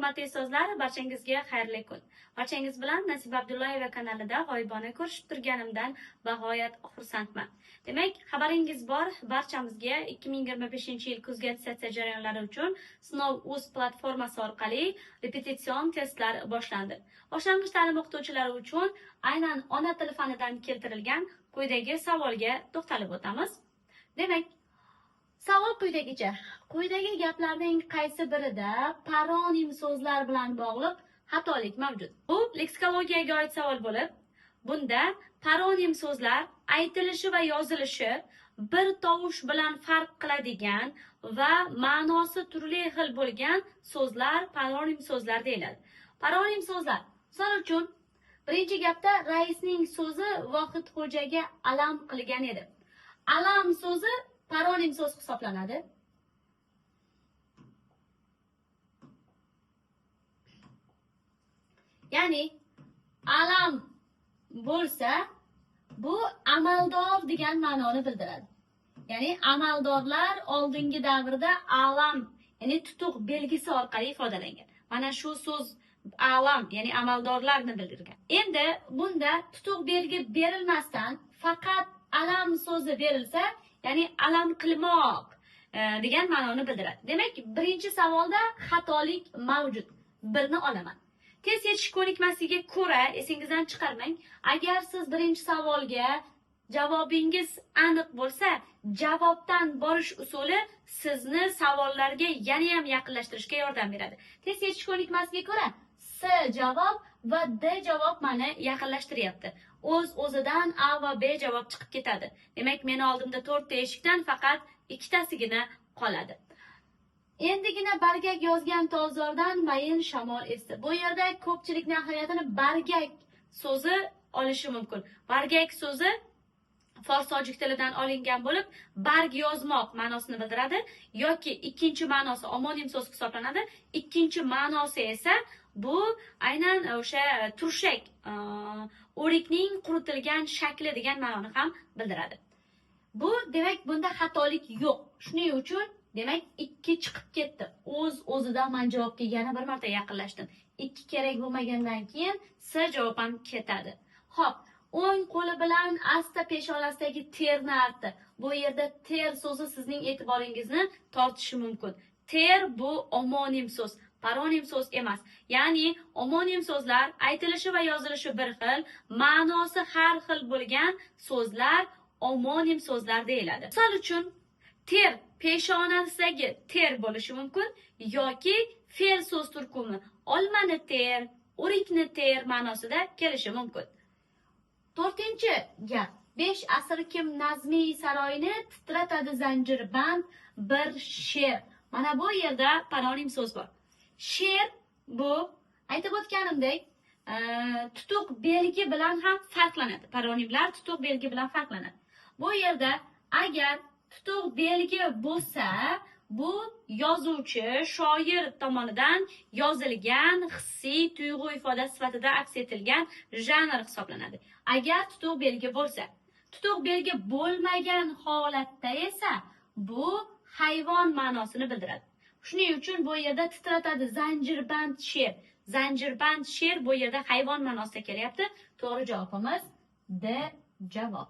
Hurmatli ustozlar, barchangizga xayrli kun. Barchangiz bilan Nasiba Abdullayeva kanalida g'oyibona ko'rishib turganimdan bag'oyat xursandman. Demak, xabaringiz bor, barchamizga 2025-yil kuzgi attestatsiya jarayonlari uchun Sinov.uz platformasi orqali repetitsion testlar boshlandi. Boshlang'ich ta'lim o'qituvchilari uchun aynan ona tili fanidan keltirilgan quyidagi savolga to'xtalib o'tamiz. Demak, savol quyidagicha. Quyidagi gaplarning qaysi birida paronim so'zlar bilan bog'liq xatolik mavjud? Bu leksikologiyaga oid savol bo'lib, bunda paronim so'zlar aytilishi va yozilishi bir tovush bilan farq qiladigan va ma'nosi turli xil bo'lgan so'zlar paronim so'zlar deyiladi. Paronim so'zlar, misol uchun, birinchi gapda raisning so'zi Vohidxo'jaga alam qilgan edi. Alam so'zi paronim so'z hisoblanadi. Ya'ni alam bo'lsa, bu amaldor degan ma'noni bildiradi. Ya'ni amaldorlar oldingi davrda alam, ya'ni tutuq belgisi orqali ifodalangan. Mana shu so'z alam, ya'ni amaldorlarni bildirgan. Endi bunda tutuq belgi berilmasdan faqat alam so'zi berilsa, ya'ni alam qilmoq degan ma'noni bildiradi. Demak, birinchi savolda xatolik mavjud. Birni olaman. Test yechish ko'nikmasiga ko'ra esingizdan chiqarmang. Agar siz birinchi savolga javobingiz aniq bo'lsa, javobdan borish usuli sizni savollarga yana ham yaqinlashtirishga yordam beradi. Test yechish ko'nikmasiga ko'ra S javob va D javob meni yaqinlashtiryapti. O'z-o'zidan A va B javob chiqib ketadi. Demak, meni oldimda 4 ta eshikdan faqat 2 tasigina qoladi. Endigina bargak yozgan tolzordan mayin shamol esdi. Bu yerda ko'pchilikning ahamiyatini bargak so'zi olishi mumkin. Bargak so'zi fors tojik tilidan olingan bo'lib, barg yozmoq ma'nosini bildiradi yoki ikkinchi ma'nosi omonim so'z hisoblanadi. Ikkinchi ma'nosi esa bu aynan o'sha turshak, o'rikning quritilgan shakli degan ma'noni ham bildiradi. Bu demak, bunda xatolik yo'q. Shuning uchun demak 2 chiqib ketdi. O'z-o'zidan men javobga yana bir marta yaqinlashdim. 2 kerak bo'lmagandan keyin S javob ham ketadi. Xo'p, o'ng qo'li bilan asta peshonasidagi terni artdi. Bu yerda ter so'zi sizning e'tiboringizni tortishi mumkin. Ter bu omonim so'z, paronim so'z emas. Ya'ni omonim so'zlar aytilishi va yozilishi bir xil, ma'nosi har xil bo'lgan so'zlar omonim so'zlar deyiladi. Misol uchun, ter peshonasidagi ter bo'lishi mumkin yoki fe'l so'z turkumi olmani ter, o'rikni ter ma'nosida kelishi mumkin. 4-chi gap. 5 asr kim nazmiy saroyini titratadi zanjirband bir she'r. Mana bu yerda paronim so'z bor. She'r bu aytib o'tganimdek tutuq belgi bilan ham farqlanadi. Paronimlar tutuq belgi bilan farqlanadi. Bu yerda agar tutuq belgi bo'lsa, bu yozuvchi, shoir tomonidan yozilgan hissiy tuyg'u ifodasi sifatida aks etilgan janr hisoblanadi. Agar tutuq belgi bo'lsa, tutuq belgi bo'lmagan holatda esa bu hayvon ma'nosini bildiradi. Shuning uchun bu yerda titratadi zanjirband she'r. Zanjirband she'r bu yerda hayvon ma'nosida kelyapti. To'g'ri javobimiz D javob.